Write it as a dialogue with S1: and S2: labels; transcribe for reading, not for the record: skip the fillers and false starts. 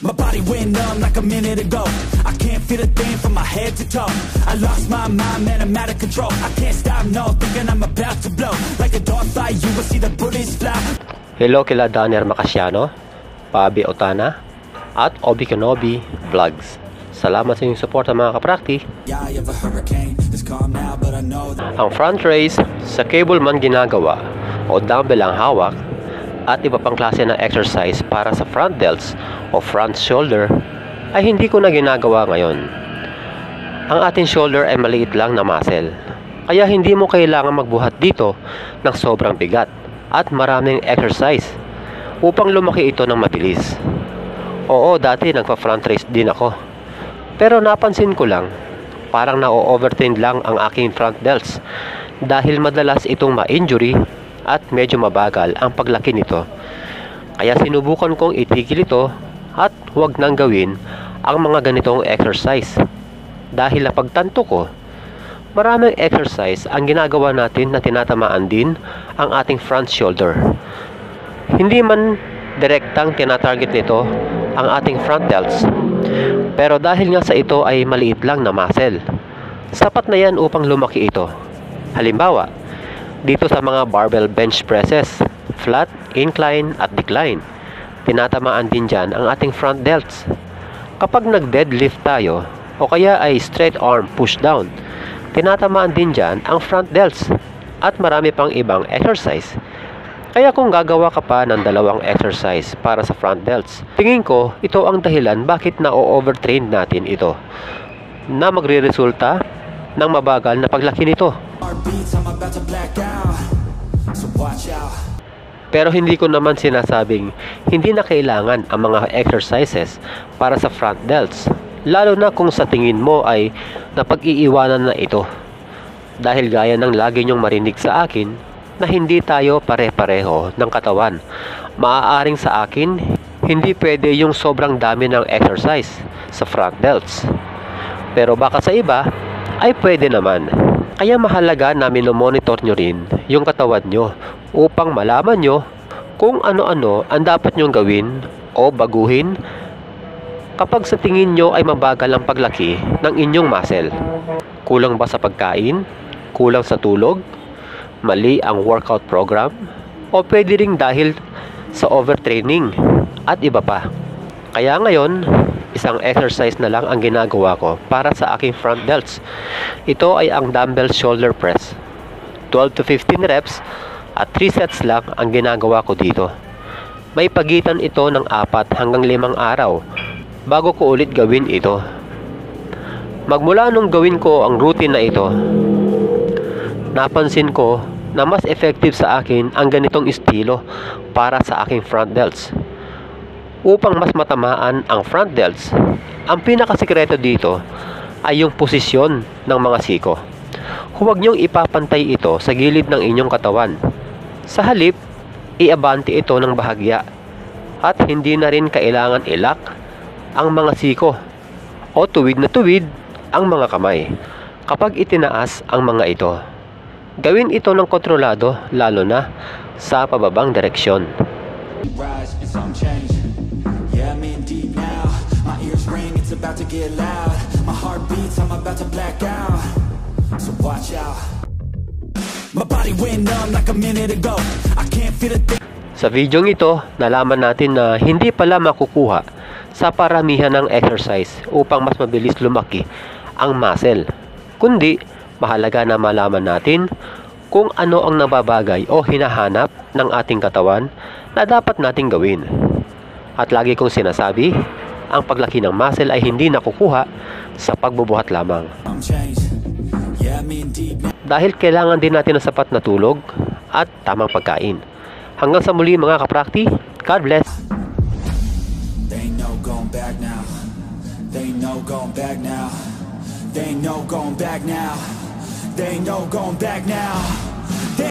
S1: My body went numb like a minute ago. I can't feel a thing from my head to toe. I lost my mind, man, I'm out of control. I can't stop, no, thinking I'm about to blow. Like a dog fight, you will see the bullets fly. Hello kila Danner Macasiano, Pabi Otana, at Obi Kenobi Vlogs. Salamat sa inyong support mga kaprakti. Ang front raise sa cable man ginagawa o dumbbell ang hawak at iba pang klase ng exercise para sa front delts o front shoulder ay hindi ko na ginagawa ngayon. Ang ating shoulder ay maliit lang na muscle, kaya hindi mo kailangan magbuhat dito ng sobrang bigat at maraming exercise upang lumaki ito ng mabilis. Oo, dati nagpa-front raise din ako. Pero napansin ko lang, parang na-overtrain lang ang aking front delts dahil madalas itong ma-injury at medyo mabagal ang paglaki nito. Kaya sinubukan kong itigil ito at huwag nang gawin ang mga ganitong exercise. Dahil napagtanto ko, maraming exercise ang ginagawa natin na tinatamaan din ang ating front shoulder. Hindi man direktang tinatarget nito ang ating front delts, pero dahil nga sa ito ay maliit lang na muscle, sapat na yan upang lumaki ito. Halimbawa, dito sa mga barbell bench presses, flat, incline at decline, tinatamaan din dyan ang ating front delts. Kapag nag-deadlift tayo o kaya ay straight arm push down, tinatamaan din dyan ang front delts at marami pang ibang exercise. Kaya kung gagawa ka pa ng dalawang exercise para sa front delts, tingin ko ito ang dahilan bakit na-overtrain natin ito, na magre-resulta ng mabagal na paglaki nito. Pero hindi ko naman sinasabing hindi na kailangan ang mga exercises para sa front delts, lalo na kung sa tingin mo ay napag-iiwanan na ito. Dahil gaya ng lagi nyong marinig sa akin, na hindi tayo pare-pareho ng katawan. Maaaring sa akin, hindi pwede yung sobrang dami ng exercise sa front delts. Pero baka sa iba, ay pwede naman. Kaya mahalaga na minomonitor nyo rin yung katawan nyo upang malaman nyo kung ano-ano ang dapat nyong gawin o baguhin kapag sa tingin nyo ay mabagal ang paglaki ng inyong muscle. Kulang ba sa pagkain? Kulang sa tulog? Mali ang workout program, o pwede ring dahil sa overtraining at iba pa. Kaya ngayon, isang exercise na lang ang ginagawa ko para sa aking front delts. Ito ay ang dumbbell shoulder press. 12 to 15 reps at 3 sets lang ang ginagawa ko dito. May pagitan ito ng 4 hanggang 5 araw bago ko ulit gawin ito. Magmula nung gawin ko ang routine na ito, napansin ko na mas effective sa akin ang ganitong estilo para sa aking front delts. Upang mas matamaan ang front delts, ang pinakasikreto dito ay yung posisyon ng mga siko. Huwag niyong ipapantay ito sa gilid ng inyong katawan. Sa halip, iabante ito ng bahagya at hindi na rin kailangan ilak ang mga siko o tuwid na tuwid ang mga kamay kapag itinaas ang mga ito. Gawin ito ng kontrolado, lalo na sa pababang direksyon. Sa videong ito, nalaman natin na hindi pala makukuha sa paramihan ng exercise upang mas mabilis lumaki ang muscle, kundi mahalaga na malaman natin kung ano ang nababagay o hinahanap ng ating katawan na dapat nating gawin. At lagi kong sinasabi, ang paglaki ng muscle ay hindi nakukuha sa pagbubuhat lamang. Dahil kailangan din natin ng sapat na tulog at tamang pagkain. Hanggang sa muli mga kaprakti, God bless! They ain't no going back now. They ain't no going back now. They ain't no going back now. They ain't no going back now.